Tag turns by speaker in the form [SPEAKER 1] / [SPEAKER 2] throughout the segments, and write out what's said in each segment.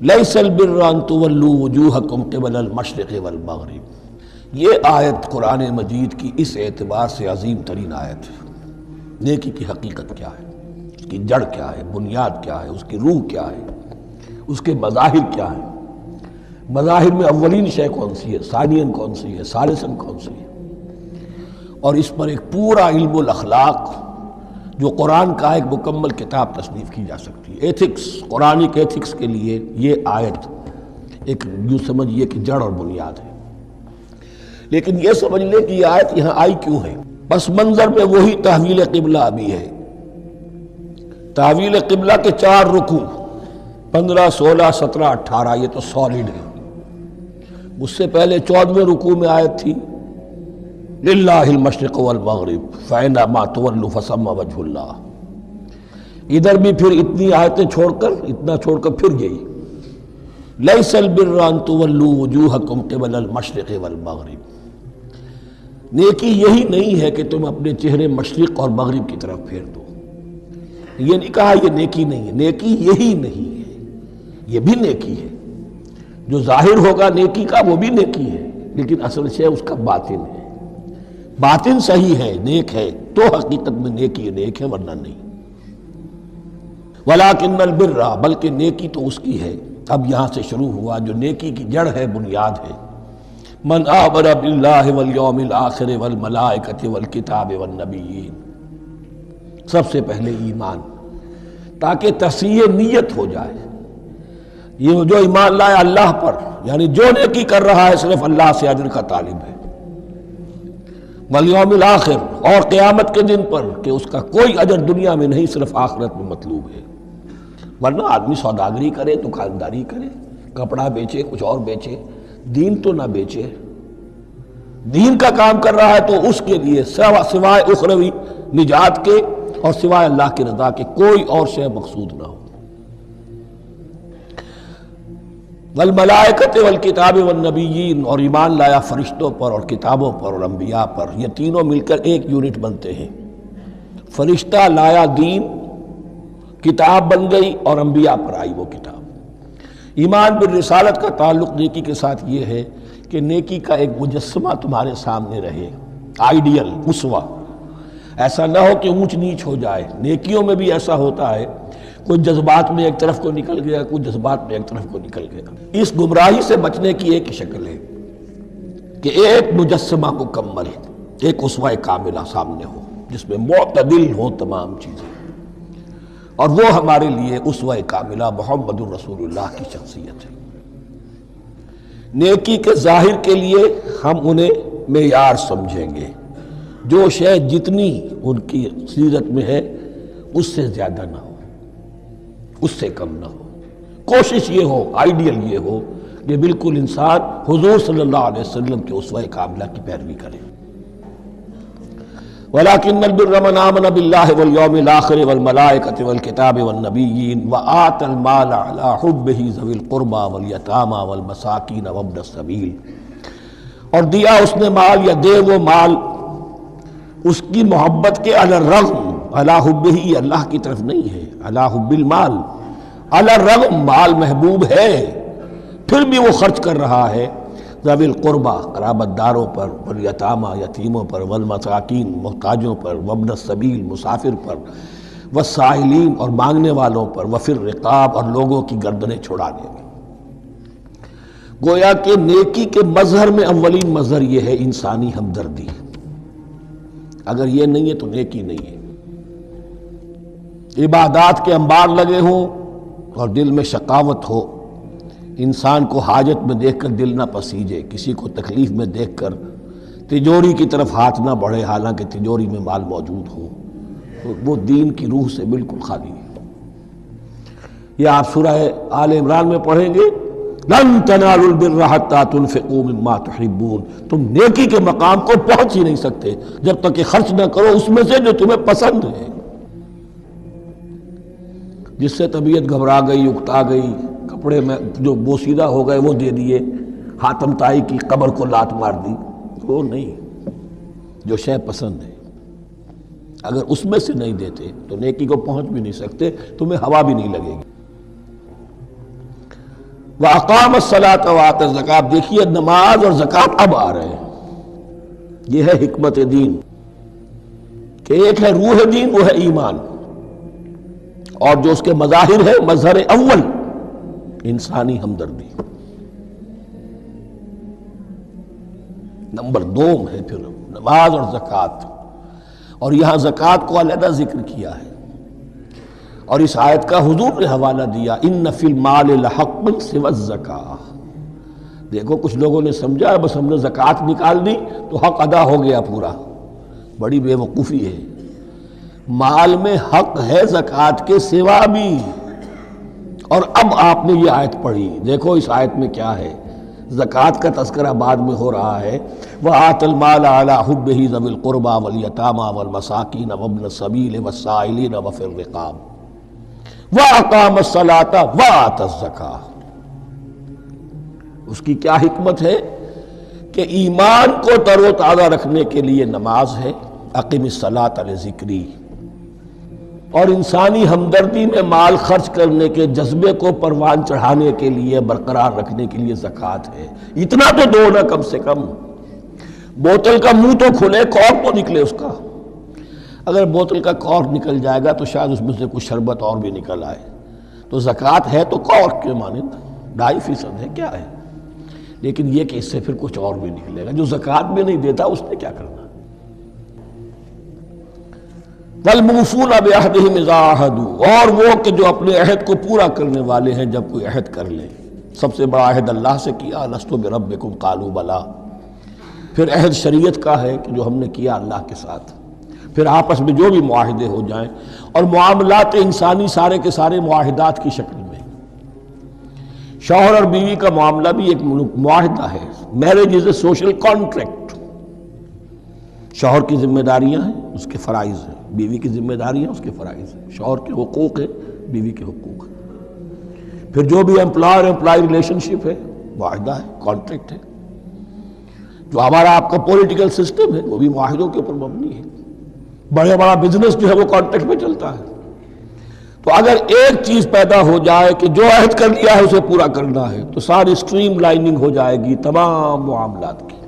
[SPEAKER 1] لیس البر ان تولوا وجوہکم قبل المشرق والمغرب، یہ آیت قرآن مجید کی اس اعتبار سے عظیم ترین آیت ہے۔ نیکی کی حقیقت کیا ہے، اس کی جڑ کیا ہے، بنیاد کیا ہے، اس کی روح کیا ہے، اس کے مظاہر کیا ہیں۔ مظاہر میں اولین شے کون سی ہے، ثانین کون سی ہے، ثالثاً کون سی ہے، اور اس پر ایک پورا علم الاخلاق جو قرآن کا ایک مکمل کتاب تصنیف کی جا سکتی ہے۔ ایتھکس، قرآنک ایتھکس کے لیے یہ آیت ایک یوں سمجھیے کہ جڑ اور بنیاد ہے۔ لیکن یہ سمجھ لیں کہ یہ آیت یہاں آئی کیوں ہے۔ پس منظر میں وہی تحویل قبلہ ابھی ہے۔ تحویل قبلہ کے 4 رکوع 15، 16، 17، 18 یہ تو سالڈ ہے۔ اس سے پہلے 14ویں رکوع میں آیت تھی للہ المشرق والمغرب فأینما تولوا فثم وجہ اللہ۔ ادھر بھی پھر اتنی آیتیں چھوڑ کر، اتنا چھوڑ کر پھر یہی لیس البر ان تولوا وجوہکم قبل المشرق والمغرب۔ نیکی یہی نہیں ہے کہ تم اپنے چہرے مشرق اور مغرب کی طرف پھیر دو۔ یہ نہیں کہا یہ نیکی نہیں ہے، نیکی یہی نہیں ہے، یہ بھی نیکی ہے۔ جو ظاہر ہوگا نیکی کا وہ بھی نیکی ہے، لیکن اصل شے اس کا باطن ہے۔ باطن صحیح ہے، نیک ہے، تو حقیقت میں نیکی نیک ہے، ورنہ نہیں۔ ولیکن البر، بلکہ نیکی تو اس کی ہے۔ اب یہاں سے شروع ہوا جو نیکی کی جڑ ہے، بنیاد ہے۔ من آمن باللہ والیوم الآخر والملائکۃ والکتاب والنبیین، سب سے پہلے ایمان، تاکہ تصحیح نیت ہو جائے۔ یہ جو ایمان لائے اللہ پر، یعنی جو نیکی کر رہا ہے صرف اللہ سے اجر کا طالب ہے، والیوم الآخر، اور قیامت کے دن پر کہ اس کا کوئی اجر دنیا میں نہیں، صرف آخرت میں مطلوب ہے۔ ورنہ آدمی سوداگری کرے، دکانداری کرے، کپڑا بیچے، کچھ اور بیچے، دین تو نہ بیچے۔ دین کا کام کر رہا ہے تو اس کے لیے سوائے اخروی نجات کے اور سوائے اللہ کی رضا کے کوئی اور شے مقصود نہ ہو۔ والملائکۃ والکتاب والنبیین، اور ایمان لایا فرشتوں پر اور کتابوں پر اور انبیاء پر۔ یہ تینوں مل کر ایک یونٹ بنتے ہیں۔ فرشتہ لایا دین، کتاب بن گئی، اور انبیاء پر آئی وہ کتاب۔ ایمان بالرسالت کا تعلق نیکی کے ساتھ یہ ہے کہ نیکی کا ایک مجسمہ تمہارے سامنے رہے، آئیڈیل، اسوہ۔ ایسا نہ ہو کہ اونچ نیچ ہو جائے۔ نیکیوں میں بھی ایسا ہوتا ہے، کوئی جذبات میں ایک طرف کو نکل گیا، کوئی جذبات میں ایک طرف کو نکل گیا۔ اس گمراہی سے بچنے کی ایک شکل ہے کہ ایک مجسمہ مکمل، ایک اسوہ کاملہ سامنے ہو جس میں معتدل ہو تمام چیزیں، اور وہ ہمارے لیے اسوہ کاملہ محمد الرسول اللہ کی شخصیت ہے۔ نیکی کے ظاہر کے لیے ہم انہیں معیار سمجھیں گے، جو شے جتنی ان کی سیرت میں ہے اس سے زیادہ نہ ہو، اس سے کم نہ ہو۔ کوشش یہ ہو، آئیڈیل یہ ہو کہ بالکل انسان حضور صلی اللہ علیہ وسلم کے اسوہ کاملہ کی پیروی کرے۔ ولیکن البر من آمن باللہ والیوم الآخر والملائکۃ والکتاب والنبیین وآتى المال علی حبہ ذوی القربى والیتامى والمساکین وابن السبیل، اور دیا اس نے مال، یا دے وہ مال اس کی محبت کے علی الرغم، علی حبہ اللہ کی طرف نہیں ہے، علی حب المال، علی الرغم مال محبوب ہے، پھر بھی وہ خرچ کر رہا ہے ذوی القربہ قرابت داروں پر، والیتامى یتیموں پر، والمساکین محتاجوں پر، وابن السبیل مسافر پر، والسائلین اور مانگنے والوں پر، وفی الرقاب اور لوگوں کی گردنیں چھڑانے میں۔ گویا کہ نیکی کے مظہر میں اولین مظہر یہ ہے انسانی ہمدردی۔ اگر یہ نہیں ہے تو نیکی نہیں ہے۔ عبادات کے انبار لگے ہوں اور دل میں شقاوت ہو، انسان کو حاجت میں دیکھ کر دل نہ پسیجے، کسی کو تکلیف میں دیکھ کر تجوری کی طرف ہاتھ نہ بڑھے حالانکہ تجوری میں مال موجود ہو، تو وہ دین کی روح سے بالکل خالی ہے۔ یہ آپ سورہ آل عمران میں پڑھیں گے، لن تنالوا البر حتى تنفقوا مما تحبون، تم نیکی کے مقام کو پہنچ ہی نہیں سکتے جب تک کہ خرچ نہ کرو اس میں سے جو تمہیں پسند ہے۔ جس سے طبیعت گھبرا گئی، اکتا گئی، کپڑے میں جو بوسیدہ ہو گئے وہ دے دیے، حاتم طائی کی قبر کو لات مار دی، وہ نہیں، جو شے پسند ہے اگر اس میں سے نہیں دیتے تو نیکی کو پہنچ بھی نہیں سکتے، تمہیں ہوا بھی نہیں لگے گی۔ وَأَقَامَ الصَّلَاةَ وَآتَى الزَّكَاةَ، دیکھیے نماز اور زکوٰۃ اب آ رہے ہیں. یہ ہے حکمت دین کہ ایک ہے روح دین، وہ ہے ایمان، اور جو اس کے مظاہر ہے مظہر اول انسانی ہمدردی، نمبر دوم ہے پھر نماز اور زکوٰۃ. اور یہاں زکوٰۃ کو علیحدہ ذکر کیا ہے، اور اس آیت کا حضور نے حوالہ دیا ان فی المال لحق سوی الزکاۃ. دیکھو کچھ لوگوں نے سمجھا بس ہم نے زکوٰۃ نکال دی تو حق ادا ہو گیا پورا. بڑی بے وقوفی ہے. مال میں حق ہے زکوٰۃ کے سوا بھی. اور اب آپ نے یہ آیت پڑھی، دیکھو اس آیت میں کیا ہے. زکوٰۃ کا تذکرہ بعد میں ہو رہا ہے. وَآتَى الْمَالَ عَلَىٰ حُبِّهِ ذَوِي الْقُرْبَىٰ وَالْيَتَامَىٰ وَالْمَسَاكِينَ وَابْنَ السَّبِيلِ وَالسَّائِلِينَ وَفِي الرِّقَابِ وَأَقَامَ الصَّلَاةَ وَآتَى الزَّكَاةَ. اس کی کیا حکمت ہے کہ ایمان کو تر و تازہ رکھنے کے لیے نماز ہے، اقم الصلاۃ لذکری، اور انسانی ہمدردی میں مال خرچ کرنے کے جذبے کو پروان چڑھانے کے لیے برقرار رکھنے کے لیے زکوٰۃ ہے. اتنا تو دو نا کم سے کم. بوتل کا منہ تو کھلے، کارک تو نکلے اس کا. اگر بوتل کا کارک نکل جائے گا تو شاید اس میں سے کچھ شربت اور بھی نکل آئے. تو زکوٰۃ ہے تو کارک کے مانند 2.5% ہے، کیا ہے، لیکن یہ کہ اس سے پھر کچھ اور بھی نکلے گا. جو زکوٰۃ بھی نہیں دیتا اس نے کیا کرنا. وَالْمُوفُونَ بِعَهْدِهِمْ إِذَا عَاهَدُوا، اور وہ کہ جو اپنے عہد کو پورا کرنے والے ہیں جب کوئی عہد کر لے. سب سے بڑا عہد اللہ سے کیا، لست بربکم قالوا بلا. پھر عہد شریعت کا ہے کہ جو ہم نے کیا اللہ کے ساتھ. پھر آپس میں جو بھی معاہدے ہو جائیں، اور معاملات انسانی سارے کے سارے معاہدات کی شکل میں. شوہر اور بیوی کا معاملہ بھی ایک معاہدہ ہے. Marriage is a social contract. شوہر کی ذمہ داریاں ہیں، اس کے فرائض ہیں. بیوی کی ذمہ داریاں، اس کے فرائض ہیں. شوہر کے حقوق ہیں، بیوی کے حقوق ہیں. پھر جو بھی امپلائر امپلائی ریلیشن شپ ہے، معاہدہ ہے، کانٹریکٹ ہے. جو ہمارا آپ کا پولیٹیکل سسٹم ہے وہ بھی معاہدوں کے اوپر مبنی ہے. بڑا بزنس جو ہے وہ کانٹریکٹ میں چلتا ہے. تو اگر ایک چیز پیدا ہو جائے کہ جو عہد کر لیا ہے اسے پورا کرنا ہے، تو ساری اسٹریم لائننگ ہو جائے گی تمام معاملات کی.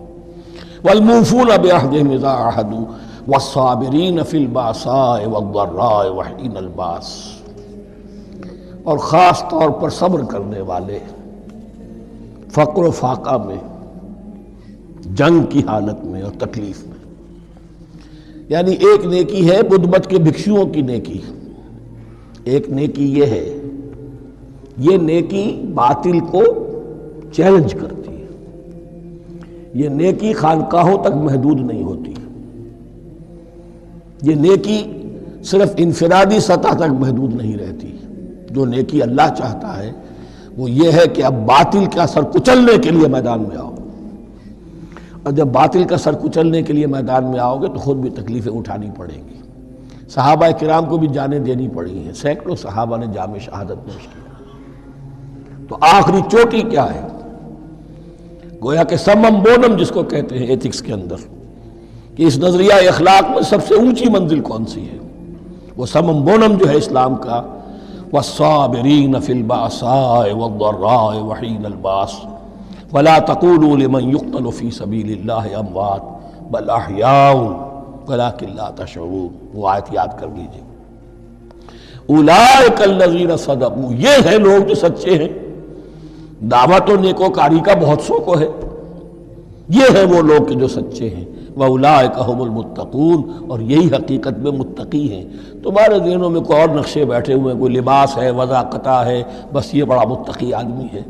[SPEAKER 1] وَالْمُوفُونَ بِعَهْدِهِمْ إِذَا عَاهَدُوا وَالصَّابِرِينَ فِي الْبَأْسَاءِ وَالضَّرَّاءِ وَحِينَ الْبَأْسِ، اور خاص طور پر صبر کرنے والے فقر و فاقہ میں، جنگ کی حالت میں اور تکلیف میں. یعنی ایک نیکی ہے بدھ مت کے بھکشوؤں کی نیکی. ایک نیکی یہ ہے، یہ نیکی باطل کو چیلنج کرتی ہے. یہ نیکی خانقاہوں تک محدود نہیں ہوتی. یہ نیکی صرف انفرادی سطح تک محدود نہیں رہتی. جو نیکی اللہ چاہتا ہے وہ یہ ہے کہ اب باطل کا سر کچلنے کے لیے میدان میں آؤ. اور جب باطل کا سر کچلنے کے لیے میدان میں آؤ گے تو خود بھی تکلیفیں اٹھانی پڑیں گی. صحابہ کرام کو بھی جانیں دینی پڑی ہیں. سینکڑوں صحابہ نے جام شہادت نوش کی. تو آخری چوٹی کیا ہے؟ گویا کہ سمم بونم جس کو کہتے ہیں ایتھکس کے اندر، کہ اس نظریہ اخلاق میں سب سے اونچی منزل کون سی ہے؟ وہ سمم بونم جو ہے اسلام کا، وَالصَّابِرِينَ فِي الْبَأْسَاءِ وَالضَّرَّاءِ وَحِينَ الْبَأْسِ وَلَا تَقُولُوا لِمَنْ يُقْتَلُ فِي سَبِيلِ اللَّهِ أَمْوَاتٌ بَلْ أَحْيَاءٌ وَلَكِنْ لَا تَشْعُرُونَ. وہ آیت یاد کر لیجیے. اولئک الذین صدقوا، یہ ہیں لوگ جو سچے ہیں. دعوت و نیکوکاری کا بہت شوق ہے. یہ ہیں وہ لوگ جو سچے ہیں. وَأُولَئِكَ هُمُ الْمُتَّقُونَ، اور یہی حقیقت میں متقی ہیں. تمہارے ذہنوں میں کوئی اور نقشے بیٹھے ہوئے ہیں، کوئی لباس ہے، وضاقتہ ہے، بس یہ بڑا متقی آدمی ہے.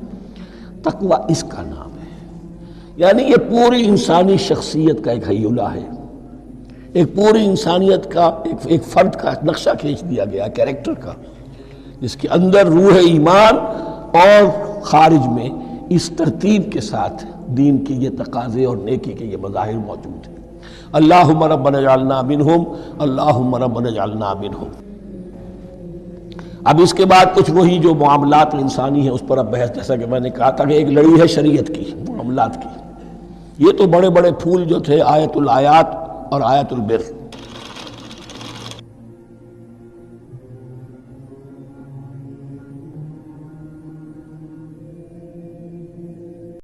[SPEAKER 1] تقویٰ اس کا نام ہے. یعنی یہ پوری انسانی شخصیت کا ایک ہیولہ ہے. ایک پوری انسانیت کا ایک فرد کا نقشہ کھینچ دیا گیا کیریکٹر کا، جس کے اندر روح ایمان اور خارج میں اس ترتیب کے ساتھ دین کی یہ تقاضے اور نیکی کے یہ مظاہر موجود ہیں. اللہم ربنا اجعلنا منہم، اللہم ربنا اجعلنا منہم. اب اس کے بعد کچھ وہی جو معاملات انسانی ہیں اس پر اب بحث، جیسا کہ میں نے کہا تھا کہ ایک لڑی ہے شریعت کی، معاملات کی. یہ تو بڑے بڑے پھول جو تھے، آیت الآیات اور آیت البر،